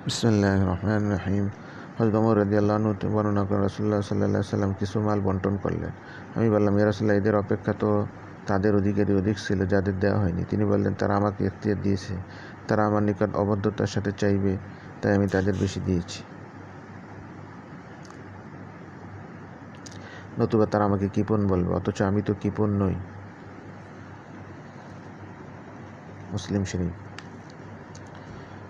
বিসমিল্লাহির রহমানির রহিম। হযরত ওমর রাদিয়াল্লাহু আনহু বর্ণনা করেন, রাসূলুল্লাহ সাল্লাল্লাহু আলাইহি সাল্লাম কিছু মাল বণ্টন করলেন। আমি বললাম, ইয়া রাসূলুল্লাহ, এদের অপেক্ষা তো তাদের অধিকারী অধিক ছিল যাদের দেওয়া হয়নি। তিনি বললেন, তারা আমাকে ইখতিয়ার দিয়েছে, তারা আমার নিকট অবাধ্যতার সাথে চাইবে, তাই আমি তাদের বেশি দিয়েছি। নতুবা তারা আমাকে কৃপণ বলবে, অথচ আমি তো কৃপণ নই। মুসলিম শরীফ।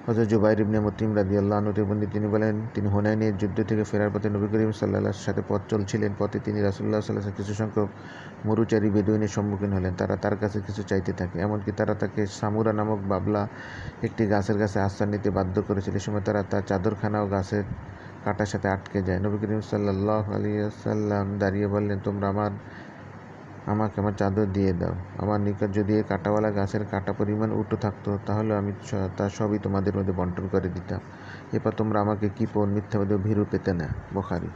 হযরত জুবাইর ইবনে মুতঈম রাদিয়াল্লাহু আনহু থেকে বর্ণিত, তিনি বলেন, তিনি হুনাইনের যুদ্ধ থেকে ফেরার পথে নবী করিম সাল্লাল্লাহু আলাইহি ওয়াসাল্লামের সাথে পথ চলছিলেন। পথে তিনি রাসূলুল্লাহ সাল্লাল্লাহু আলাইহি ওয়াসাল্লাম কিছু সংখ্যক মরুচারী বেদুইনের সম্মুখীন হলেন। তারা তার কাছে কিছু চাইতে থাকে, এমনকি তারা তাকে সামুরা নামক বাবলা একটি গাছের কাছে আশ্রয় নিতে বাধ্য করেছিল। এই সময় তারা তার চাদরখানাও গাছের কাঁটার সাথে আটকে যায়। নবী করিম সাল্লাল্লাহু আলাইহি ওয়াসাল্লাম দাঁড়িয়ে বললেন, তোমরা আমাকে আমার চাদর দিয়ে দাও। আমার নিকট যদি এই কাঁটাওয়ালা গাছের কাঁটা পরিমাণ উটও থাকতো, তাহলে আমি তা সবই তোমাদের মধ্যে বণ্টন করে দিতাম। এরপর তোমরা আমাকে কৃপণ, মিথ্যাবাদী ও ভীরু পেতে না। বুখারী।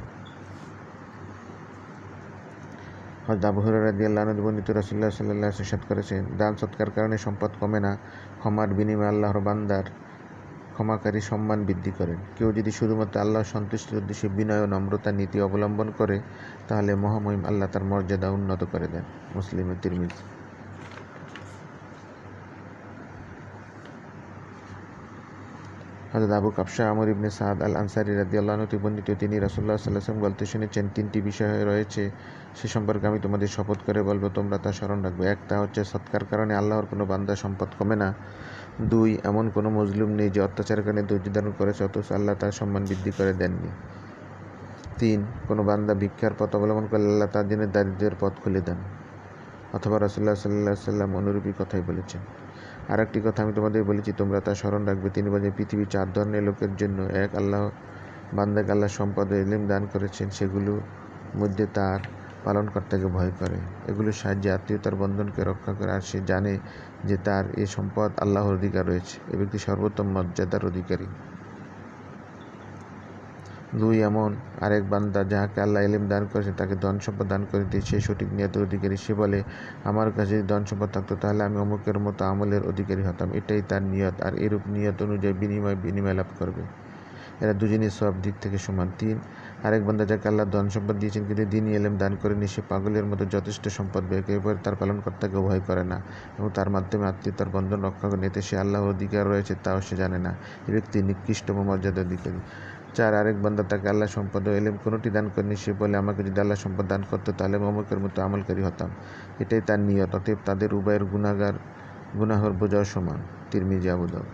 হযরত আবু হুরায়রা রাদিয়াল্লাহু আনহু বর্ণিত, রাসূলুল্লাহ সাল্লাল্লাহু আলাইহি ওয়াসাল্লাম ইরশাদ করেছেন, দান সৎকার কারণে সম্পদ কমে না, ক্ষমার বিনিময়ে আল্লাহর বান্দার ক্ষমাকারী সম্মান বৃদ্ধি করেন। কেউ যদি শুধুমাত্র আল্লাহর সন্তুষ্টির উদ্দেশ্যে বিনয় ও নম্রতার নীতি অবলম্বন করে, তাহলে মহামহিম আল্লাহ তার মর্যাদা উন্নত করে দেন। মুসলিম ও তিরমিজি। হযরত আবু কাবশা আমর ইবনে সাদ আল আনসারী রাদিয়াল্লাহু আনহু থেকে বর্ণিত, তিনি রাসূলুল্লাহ সাল্লাল্লাহু আলাইহি ওয়াসাল্লাম বলতে শুনেছেন, তিনটি বিষয় রয়েছে, সে সম্পর্কে আমি তোমাদের শপথ করে বলবো, তোমরা তা স্মরণ রাখবে। এক, তা হচ্ছে সৎকার কারণে আল্লাহর কোনো বান্দার সম্পদ কমে না। দুই, এমন কোনো মজলুম নেই যে অত্যাচারের কারণে ধৈর্য ধারণ করেছে অথচ আল্লাহ তার সম্মান বৃদ্ধি করে দেননি। তিন, কোনো বান্দা ভিক্ষার পথ অবলম্বন করলে আল্লাহ তার জন্য দারিদ্র্যের পথ খুলে দেন। অথবা রাসূলুল্লাহ সাল্লাল্লাহু আলাইহি ওয়াসাল্লাম অনুরূপী কথাই বলেছেন। আর একটি কথা আমি তোমাদের বলেছি, তোমরা তা স্মরণ রাখবে। তিনি বলেন, পৃথিবীর 4 ধরনের লোকের জন্য এক, বান্দাকে আল্লাহ সম্পদ ও ইলম দান করেছেন, সেগুলোর মধ্যে তার পালনকর্তাকে ভয় করে, এগুলোর সাহায্যে আত্মীয়তার বন্ধনকে রক্ষা করে, আর সে জানে যে তার এ সম্পদ আল্লাহর অধিকার রয়েছে। এ ব্যক্তি সর্বোত্তম মর্যাদার অধিকারী। দুই, এমন আরেক বান্দা যাহাকে আল্লাহ ইলম দান করেছেন, তাকে ধন সম্পদ দান করে দিয়ে সে সঠিক নিয়তের অধিকারী। সে বলে, আমার কাছে যদি ধন সম্পদ থাকতো, তাহলে আমি অমুকের মতো আমলের অধিকারী হতাম। এটাই তার নিয়ত, আর এরূপ নিয়ত অনুযায়ী বিনিময় লাভ করবে। এরা দুজনই সব দিক থেকে সমান। তিন, আরেক বান্দা যাকে আল্লাহ ধন সম্পদ দিয়েছেন কিন্তু দ্বীনি ইলম দান করেনি, সে পাগলের মতো যথেষ্ট সম্পদ ব্যয় করে, এরপর তার পালনকর্তাকে ভয় করে না এবং তার মাধ্যমে আত্মীয়তার বন্ধন রক্ষা করে, এতে সে আল্লাহর অধিকার রয়েছে তাও সে জানে না। এ ব্যক্তি নিকৃষ্টতম মর্যাদার অধিকারী। চার, আরেক বান্দা তাকে আল্লাহ সম্পদ ও ইলম কোনোটি দান করেনি, সে বলে, আমাকে যদি আল্লাহ সম্পদ দান করতো, তাহলে আমি অমুকের মতো আমলকারী হতাম। এটাই তার নিয়ত। অতএব তাদের উভয়ের গুনাহর বোঝাও সমান। তিরমিজি, আবু দাউদ।